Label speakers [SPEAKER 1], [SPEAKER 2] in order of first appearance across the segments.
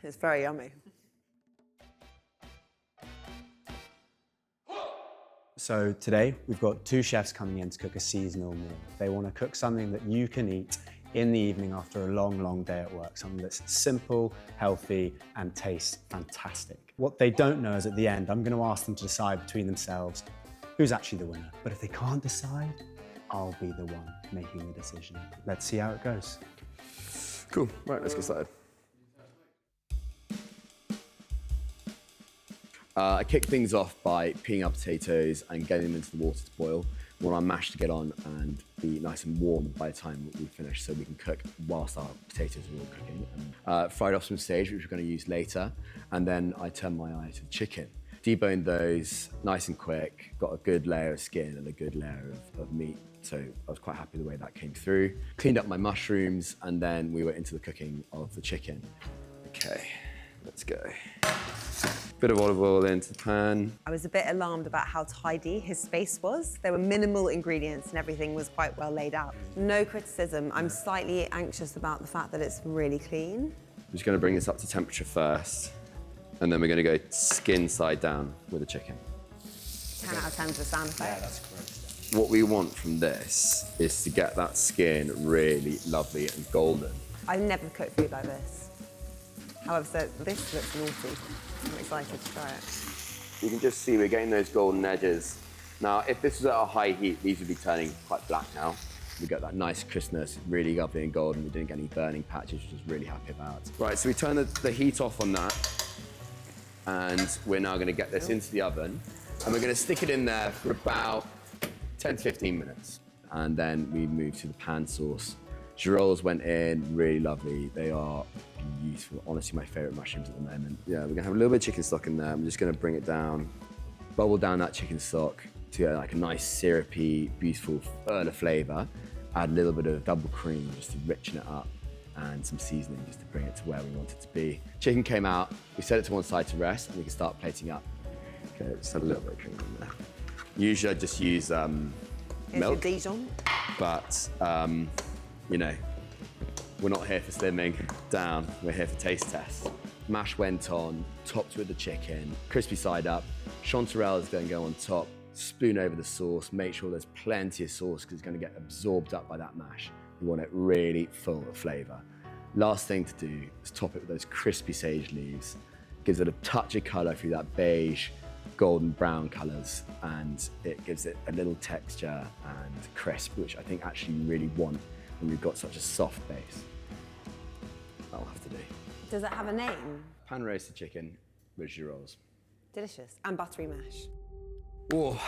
[SPEAKER 1] It's very yummy.
[SPEAKER 2] So today we've got 2 chefs coming in to cook a seasonal meal. They want to cook something that you can eat in the evening after a long, long day at work, something that's simple, healthy, and tastes fantastic. What they don't know is at the end, I'm going to ask them to decide between themselves who's actually the winner. But if they can't decide, I'll be the one making the decision. Let's see how it goes.
[SPEAKER 3] Cool, right, let's get started. I kick things off by peeling up potatoes and getting them into the water to boil. We want our mash to get on and be nice and warm by the time we finish, so we can cook whilst our potatoes are all cooking. Fried off some sage, which we're going to use later, and then I turn my eye to the chicken. Deboned those nice and quick, got a good layer of skin and a good layer of meat, so I was quite happy the way that came through. Cleaned up my mushrooms, and then we were into the cooking of the chicken. Okay, let's go. Bit of olive oil into the pan.
[SPEAKER 1] I was a bit alarmed about how tidy his space was. There were minimal ingredients and everything was quite well laid out. No criticism. I'm slightly anxious about the fact that it's really clean.
[SPEAKER 3] I'm just going to bring this up to temperature first, and then we're going to go skin side down with the chicken.
[SPEAKER 1] 10 out of 10 for the sound effect.
[SPEAKER 2] Yeah, that's correct.
[SPEAKER 3] What we want from this is to get that skin really lovely and golden.
[SPEAKER 1] I've never cooked food like this. However, so this looks naughty. I'm excited to try it.
[SPEAKER 3] You can just see we're getting those golden edges. Now, if this was at a high heat, these would be turning quite black now. We got that nice crispness, really lovely and golden. We didn't get any burning patches, which I was really happy about. Right, so we turn the heat off on that, and we're now going to get this into the oven, and we're going to stick it in there for about 10 to 15 minutes. And then we move to the pan sauce. Girolles went in, really lovely. They are beautiful. Honestly, my favorite mushrooms at the moment. Yeah, we're gonna have a little bit of chicken stock in there. I'm just gonna bring it down, bubble down that chicken stock to get like a nice syrupy, beautiful further flavor. Add a little bit of double cream just to richen it up, and some seasoning just to bring it to where we want it to be. Chicken came out, we set it to one side to rest, and we can start plating up. Okay, just add a little bit of cream in there. Usually I just use milk,
[SPEAKER 1] Dijon.
[SPEAKER 3] but you know, we're not here for slimming down, we're here for taste tests. Mash went on, topped with the chicken, crispy side up. Chanterelle is going to go on top, spoon over the sauce, make sure there's plenty of sauce because it's going to get absorbed up by that mash. You want it really full of flavour. Last thing to do is top it with those crispy sage leaves. Gives it a touch of colour through that beige, golden brown colours, and it gives it a little texture and crisp, which I think actually you really want when you've got such a soft base. That'll have to do.
[SPEAKER 1] Does it have a name?
[SPEAKER 3] Pan roasted chicken with girolles.
[SPEAKER 1] Delicious. And buttery mash.
[SPEAKER 3] Oh,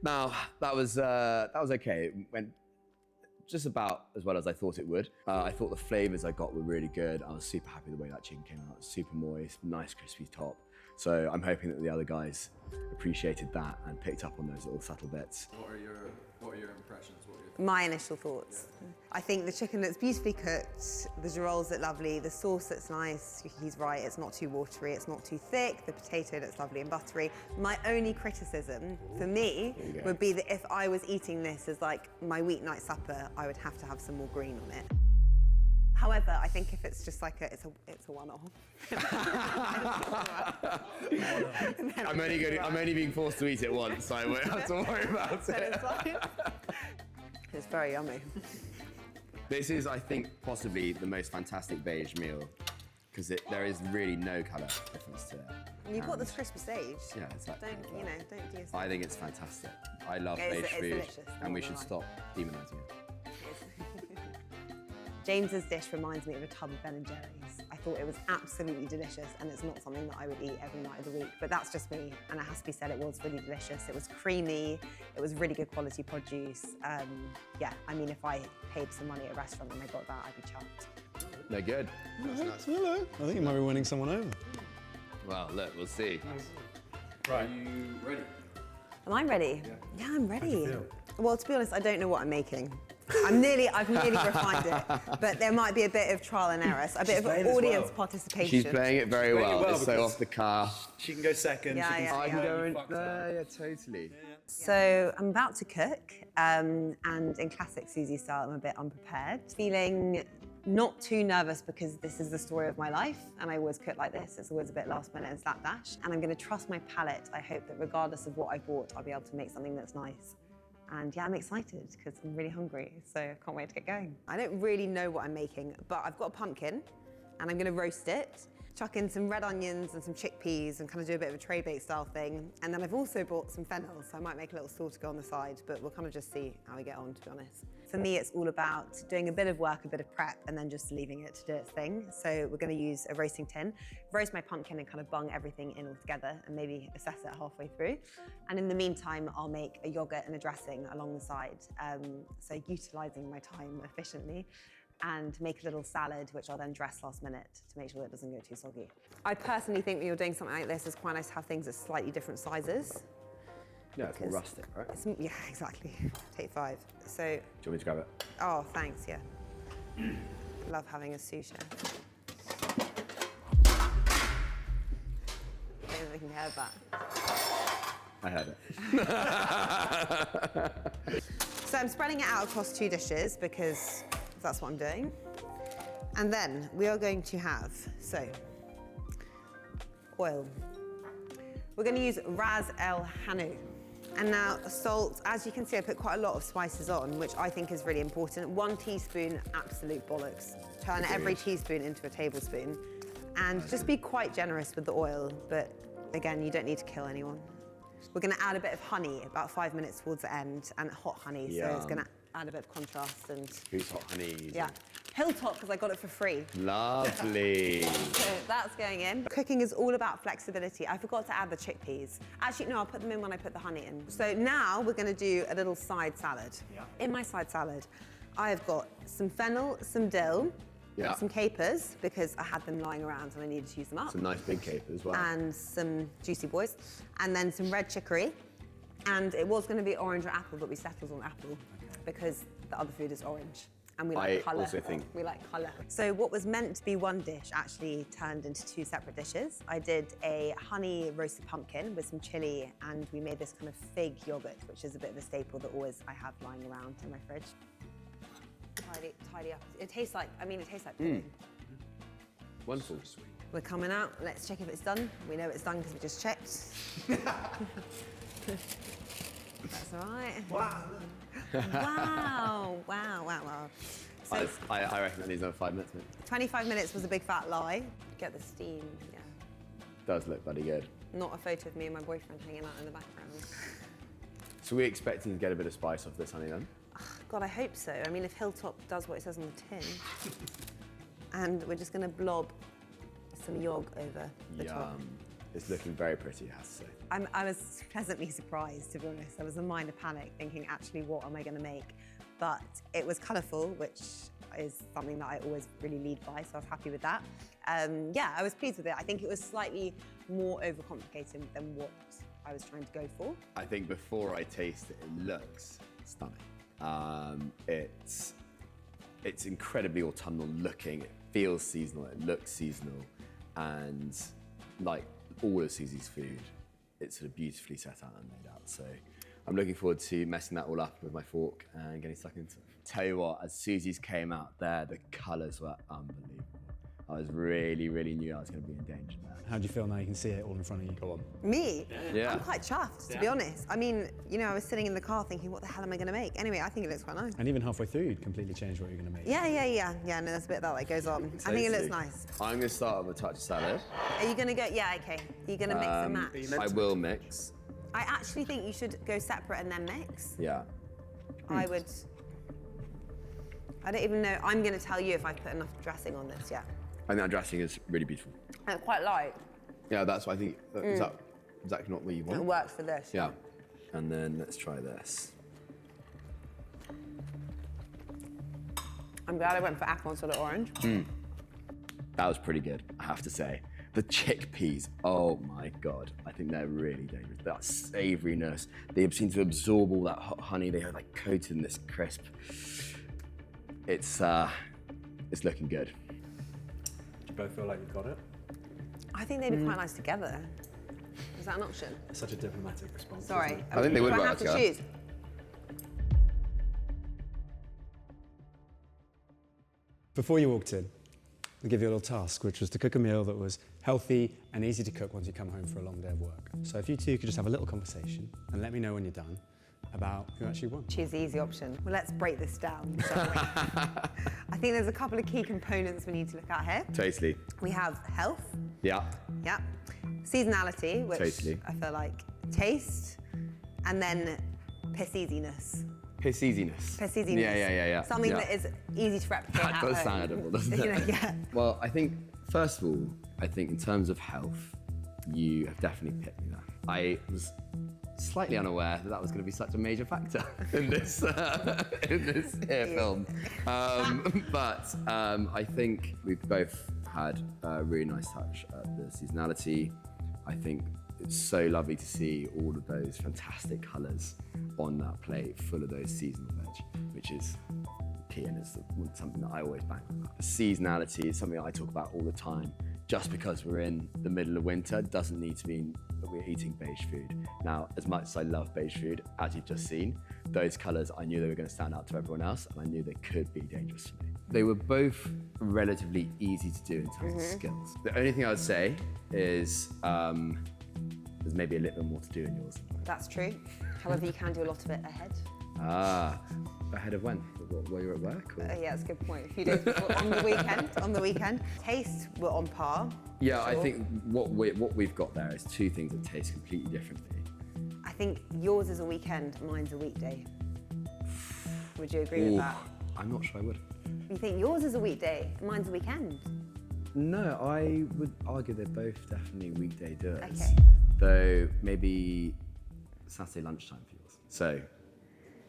[SPEAKER 3] now that was okay. It went just about as well as I thought it would. I thought the flavours I got were really good. I was super happy the way that chicken came out. Super moist, nice crispy top. So I'm hoping that the other guys appreciated that and picked up on those little subtle bits.
[SPEAKER 4] What are your impressions? What are your thoughts?
[SPEAKER 1] My initial thoughts. I think the chicken looks beautifully cooked, the girolles look lovely, the sauce looks nice. He's right, it's not too watery, it's not too thick, the potato looks lovely and buttery. My only criticism for me would be that if I was eating this as like my weeknight supper, I would have to have some more green on it. However, I think if it's just like it's a one-off.
[SPEAKER 3] I'm only being forced to eat it once, so I won't have to worry about it.
[SPEAKER 1] It's very yummy.
[SPEAKER 3] This is, I think, possibly the most fantastic beige meal because there is really no colour difference to it.
[SPEAKER 1] You've got this crispy stage.
[SPEAKER 3] Yeah, exactly.
[SPEAKER 1] Don't do yourself.
[SPEAKER 3] I think it's fantastic. I love beige food,
[SPEAKER 1] delicious,
[SPEAKER 3] and we should stop demonising it.
[SPEAKER 1] James's dish reminds me of a tub of Ben & Jerry's. I thought it was absolutely delicious, and it's not something that I would eat every night of the week, but that's just me, and it has to be said, it was really delicious. It was creamy, it was really good quality produce. Yeah, I mean, if I paid some money at a restaurant and I got that, I'd be chuffed.
[SPEAKER 3] They're good.
[SPEAKER 5] Hello. I think you might be winning someone over.
[SPEAKER 3] Well, look, we'll see.
[SPEAKER 4] Right. Are you ready?
[SPEAKER 1] Am I ready? Yeah, I'm ready. Well, to be honest, I don't know what I'm making. I've nearly refined it, but there might be a bit of trial and error, so a bit of audience participation.
[SPEAKER 3] She's playing it very well. It's so off the cuff.
[SPEAKER 5] She can go second.
[SPEAKER 3] I can go in there, yeah, totally.
[SPEAKER 1] So I'm about to cook, and in classic Susie style, I'm a bit unprepared. Feeling not too nervous because this is the story of my life and I always cook like this. It's always a bit last minute and slapdash. And I'm gonna trust my palate. I hope that regardless of what I bought, I'll be able to make something that's nice. And yeah, I'm excited because I'm really hungry, so I can't wait to get going. I don't really know what I'm making, but I've got a pumpkin and I'm gonna roast it, chuck in some red onions and some chickpeas and kind of do a bit of a tray bake style thing. And then I've also bought some fennel, so I might make a little sauce to go on the side, but we'll kind of just see how we get on, to be honest. For me, it's all about doing a bit of work, a bit of prep, and then just leaving it to do its thing. So we're gonna use a roasting tin, roast my pumpkin and kind of bung everything in all together and maybe assess it halfway through. And in the meantime, I'll make a yogurt and a dressing along the side. So utilizing my time efficiently, and make a little salad, which I'll then dress last minute to make sure that it doesn't go too soggy. I personally think when you're doing something like this, it's quite nice to have things at slightly different sizes.
[SPEAKER 3] Yeah, it's more rustic, right?
[SPEAKER 1] Yeah, exactly. Take 5. So.
[SPEAKER 3] Do you want me to grab it?
[SPEAKER 1] Oh, thanks, yeah. Love having a sous chef. I don't think you heard that.
[SPEAKER 3] I heard it.
[SPEAKER 1] So I'm spreading it out across 2 dishes because that's what I'm doing. And then we are going to have, oil. We're going to use Ras El Hanout. And now salt, as you can see, I put quite a lot of spices on, which I think is really important. 1 teaspoon, absolute bollocks. Turn every teaspoon into a tablespoon. And just be quite generous with the oil, but again, you don't need to kill anyone. We're gonna add a bit of honey, about 5 minutes towards the end, and hot honey, so it's gonna add a bit of contrast and...
[SPEAKER 3] Who's hot honey?
[SPEAKER 1] Yeah. Hilltop, because I got it for free.
[SPEAKER 3] Lovely.
[SPEAKER 1] So that's going in. Cooking is all about flexibility. I forgot to add the chickpeas. Actually, no, I'll put them in when I put the honey in. So now we're gonna do a little side salad. Yeah. In my side salad, I have got some fennel, some dill, some capers, because I had them lying around and I needed to use them up.
[SPEAKER 3] Some nice big capers as well.
[SPEAKER 1] And some juicy boys. And then some red chicory. And it was gonna be orange or apple, but we settled on apple because the other food is orange. And we like colour. I also think. We like colour. So what was meant to be one dish actually turned into 2 separate dishes. I did a honey roasted pumpkin with some chili, and we made this kind of fig yogurt, which is a bit of a staple that always I have lying around in my fridge. Tidy up. It tastes like pudding.
[SPEAKER 3] Wonderful.
[SPEAKER 1] We're coming out. Let's check if it's done. We know it's done because we just checked. That's all right.
[SPEAKER 3] Wow.
[SPEAKER 1] Wow. So
[SPEAKER 3] I reckon that needs another 5 minutes, mate.
[SPEAKER 1] 25 minutes was a big fat lie. Get the steam, yeah.
[SPEAKER 3] Does look bloody good.
[SPEAKER 1] Not a photo of me and my boyfriend hanging out in the background.
[SPEAKER 3] So we're expecting to get a bit of spice off this honey then?
[SPEAKER 1] God, I hope so. I mean, if Hilltop does what it says on the tin. And we're just gonna blob some yog over the top.
[SPEAKER 3] It's looking very pretty, I have to say.
[SPEAKER 1] I was pleasantly surprised, to be honest. There was a minor panic thinking, actually, what am I gonna make? But it was colourful, which is something that I always really lead by, so I was happy with that. Yeah, I was pleased with it. I think it was slightly more overcomplicated than what I was trying to go for.
[SPEAKER 3] I think before I taste it, it looks stunning. It's incredibly autumnal looking. It feels seasonal, it looks seasonal, and like all of Susie's food, it's sort of beautifully set out and laid out. So I'm looking forward to messing that all up with my fork and getting stuck into it. Tell you what, as Susie's came out there, the colours were unbelievable. I was really knew I was going to be in danger there.
[SPEAKER 5] How do you feel now you can see it all in front of you?
[SPEAKER 3] Go on.
[SPEAKER 1] Me?
[SPEAKER 3] Yeah.
[SPEAKER 1] I'm quite chuffed, to be honest. I mean, you know, I was sitting in the car thinking, what the hell am I going to make? Anyway, I think it looks quite nice.
[SPEAKER 5] And even halfway through, you'd completely changed what you're going to make.
[SPEAKER 1] Yeah, no, there's a bit of that goes on. I think it looks nice.
[SPEAKER 3] I'm going to start with a touch of salad.
[SPEAKER 1] Are you going to go, yeah, okay. Are you going to mix and match?
[SPEAKER 3] I will mix.
[SPEAKER 1] I actually think you should go separate and then mix.
[SPEAKER 3] Yeah.
[SPEAKER 1] I don't even know. I'm going to tell you if I've put enough dressing on this yet.
[SPEAKER 3] I think that dressing is really beautiful.
[SPEAKER 1] And it's quite light.
[SPEAKER 3] Yeah, that's what I think. Is that exactly not what you want?
[SPEAKER 1] It works for this.
[SPEAKER 3] Yeah. And then let's try this.
[SPEAKER 1] I'm glad I went for apple instead of orange.
[SPEAKER 3] That was pretty good, I have to say. The chickpeas, oh my God. I think they're really dangerous. That savouriness. They seem to absorb all that hot honey. They are like coated in this crisp. It's looking good.
[SPEAKER 2] Do you both feel like you've got it?
[SPEAKER 1] I think they'd be quite nice together. Is that an option?
[SPEAKER 2] It's such a diplomatic response.
[SPEAKER 1] Sorry.
[SPEAKER 3] I think they would
[SPEAKER 1] Do I
[SPEAKER 3] work
[SPEAKER 1] have to
[SPEAKER 3] together.
[SPEAKER 1] choose?
[SPEAKER 5] Before you walked in, I give you a little task, which was to cook a meal that was healthy and easy to cook once you come home for a long day of work. So if you two could just have a little conversation and let me know when you're done about who actually won.
[SPEAKER 1] Choose the easy option. Well, let's break this down, shall we? I think there's a couple of key components we need to look at here.
[SPEAKER 3] Totally.
[SPEAKER 1] We have health,
[SPEAKER 3] Yeah.
[SPEAKER 1] yeah, seasonality, which
[SPEAKER 3] Totally.
[SPEAKER 1] I feel like, taste, and then pisseasiness.
[SPEAKER 3] Pisseasiness.
[SPEAKER 1] Pisseasiness.
[SPEAKER 3] Yeah.
[SPEAKER 1] Something
[SPEAKER 3] Yeah.
[SPEAKER 1] that is easy to replicate
[SPEAKER 3] That
[SPEAKER 1] at
[SPEAKER 3] does
[SPEAKER 1] home.
[SPEAKER 3] sound edible, doesn't
[SPEAKER 1] You
[SPEAKER 3] it?
[SPEAKER 1] know, yeah.
[SPEAKER 3] Well, I think, first of all, I think in terms of health, you have definitely picked me there. I was slightly unaware that was going to be such a major factor in this film. But I think we've both had a really nice touch at the seasonality. I think it's so lovely to see all of those fantastic colours on that plate, full of those seasonal veg, which is key and is something that I always bang about. Seasonality is something I talk about all the time. Just because we're in the middle of winter doesn't need to mean that we're eating beige food. Now, as much as I love beige food, as you've just seen, those colours, I knew they were going to stand out to everyone else, and I knew they could be dangerous for me. They were both relatively easy to do in terms of skills. The only thing I would say is there's maybe a little bit more to do in yours.
[SPEAKER 1] That's true. However, you can do a lot of it ahead.
[SPEAKER 3] Ahead of when? While you were at work? Or?
[SPEAKER 1] Yeah, that's a good point. A few days before, on the weekend. Taste, we're on par.
[SPEAKER 3] Yeah,
[SPEAKER 1] sure.
[SPEAKER 3] I think what we've got there is two things that taste completely differently.
[SPEAKER 1] I think yours is a weekend, mine's a weekday. Would you agree with that?
[SPEAKER 3] I'm not sure I would.
[SPEAKER 1] You think yours is a weekday, mine's a weekend?
[SPEAKER 3] No, I would argue they're both definitely weekday doers.
[SPEAKER 1] Okay.
[SPEAKER 3] Though maybe Saturday lunchtime for yours. So,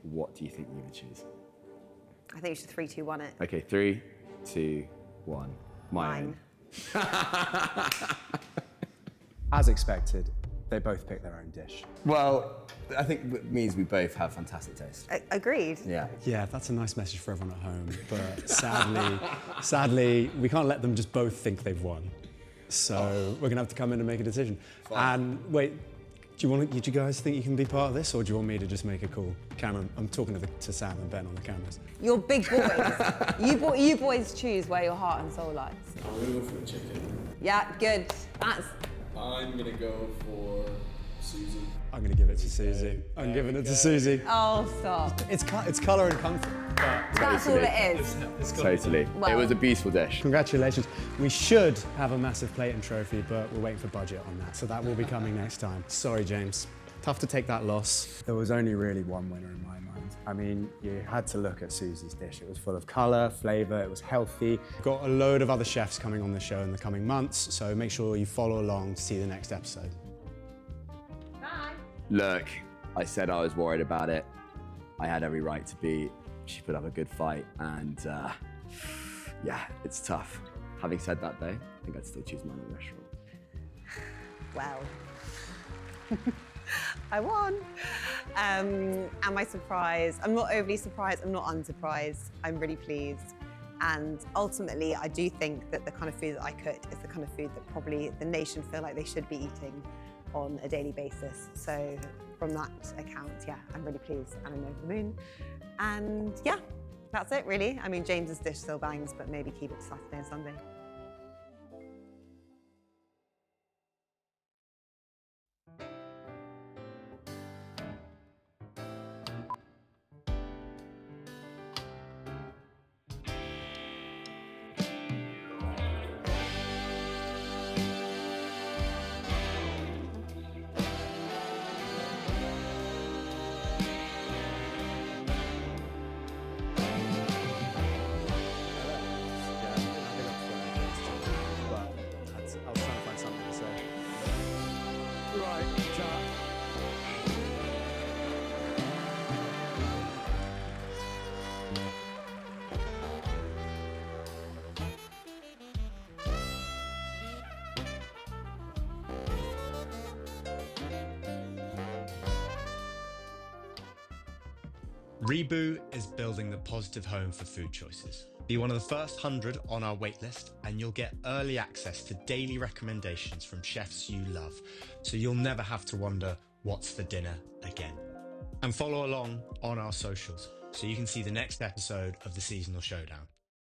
[SPEAKER 3] what do you think you would choose?
[SPEAKER 1] I think you should 3, 2, 1 it.
[SPEAKER 3] Okay, 3, 2, 1.
[SPEAKER 1] Mine.
[SPEAKER 2] As expected, they both picked their own dish.
[SPEAKER 3] Well, I think it means we both have fantastic taste.
[SPEAKER 1] Agreed.
[SPEAKER 3] Yeah.
[SPEAKER 5] Yeah, that's a nice message for everyone at home, but sadly, we can't let them just both think they've won. So we're gonna have to come in and make a decision.
[SPEAKER 3] Fine.
[SPEAKER 5] And wait, do you guys think you can be part of this, or do you want me to just make a call? Cameron, I'm talking to Sam and Ben on the cameras.
[SPEAKER 1] You're big boys. you boys choose where your heart and soul lies.
[SPEAKER 4] I'm gonna go for the chicken.
[SPEAKER 1] Yeah, good.
[SPEAKER 4] I'm gonna go for Susie.
[SPEAKER 5] I'm gonna give it to Susie. I'm giving it to Susie.
[SPEAKER 1] Oh, stop.
[SPEAKER 5] It's colour and comfort.
[SPEAKER 1] That's all it is.
[SPEAKER 3] Totally.
[SPEAKER 1] Well-
[SPEAKER 3] It was a beautiful dish.
[SPEAKER 5] Congratulations. We should have a massive plate and trophy, but we're waiting for budget on that, so that will be coming next time. Sorry, James. Tough to take that loss.
[SPEAKER 2] There was only really one winner in my mind. I mean, you had to look at Susie's dish. It was full of colour, flavour, it was healthy.
[SPEAKER 5] We've got a load of other chefs coming on the show in the coming months, so make sure you follow along to see the next episode.
[SPEAKER 3] Look, I said I was worried about it. I had every right to be. She put up a good fight, and yeah, it's tough. Having said that, though, I think I'd still choose mine at the restaurant.
[SPEAKER 1] Well, I won. Am I surprised? I'm not overly surprised. I'm not unsurprised. I'm really pleased. And ultimately, I do think that the kind of food that I cooked is the kind of food that probably the nation feel like they should be eating on a daily basis. So from that account, yeah, I'm really pleased and I'm over the moon. And yeah, that's it really. I mean, James's dish still bangs, but maybe keep it to Saturday and Sunday.
[SPEAKER 5] I was trying to find something to say. Right,
[SPEAKER 6] Rebu is building the positive home for food choices. Be one of the first 100 on our waitlist and you'll get early access to daily recommendations from chefs you love, so you'll never have to wonder what's for dinner again. And follow along on our socials so you can see the next episode of the seasonal showdown.